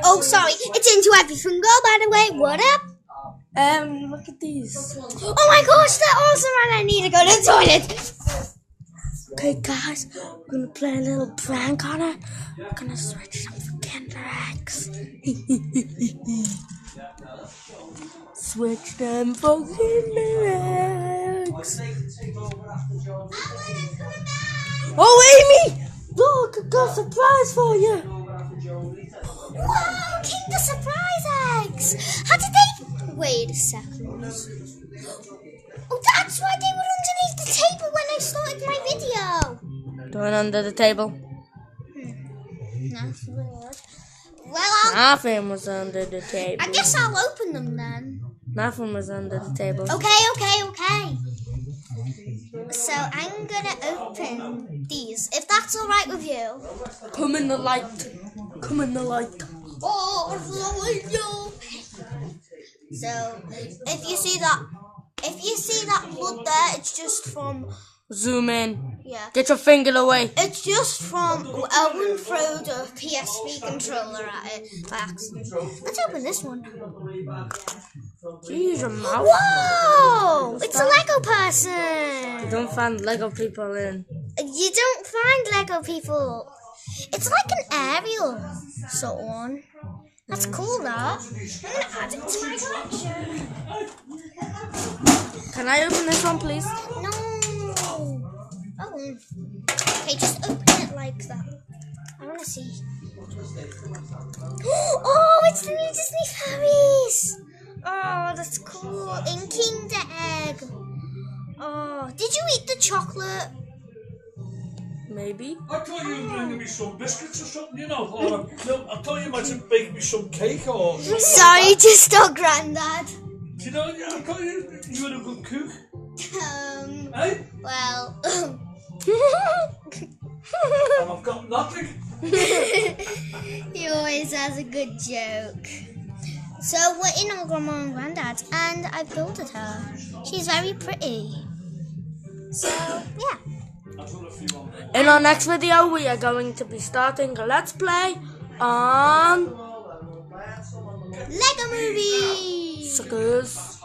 Oh, sorry. It's into everything. Go, by the way. What up? Look at these. Oh my gosh, they're awesome, and I need to go to the toilet. Okay, guys, we're gonna play a little prank on her. We're gonna switch them for Kinder Eggs. Switch them for Kinder Eggs. Oh, Amy! Look, I got a surprise for you. Wow, Kinder Surprise Eggs. How did they... Wait a second. Oh, that's why they were underneath the table when I started my video. Going under the table. That's weird. Well, Nothing was under the table. I guess I'll open them then. Nothing was under the table. Okay. So I'm gonna open these, if that's all right with you. Come in the light. Come in the light. Oh, so if you see that blood there, it's just from, Zoom in. yeah. Get your finger away. It's just from Elwin threw the PSP controller at it by accident. Let's open this one. Use your mouth. Whoa! It's a Lego person! You don't find Lego people in. You don't find Lego people. It's like an aerial sort of one. That's cool, that. I'm gonna add it to my collection. Can I open this one, please? No. Oh. Okay, just open it like that. I wanna see. Oh, it's the new Disney fairies. Oh, that's cool. In Kinder Egg. Oh, did you eat the chocolate? Maybe. I thought you were bringing me some biscuits or something, you know. Or I thought you might have baked me some cake or... Sorry to stop, Grandad. You know, I thought you were a good cook. Hey? Well... And I've got nothing. He always has a good joke. So we're in on Grandma and Granddad's, and I built her. She's very pretty. So, yeah. In our next video, we are going to be starting a Let's Play on Lego Movie! Suckers.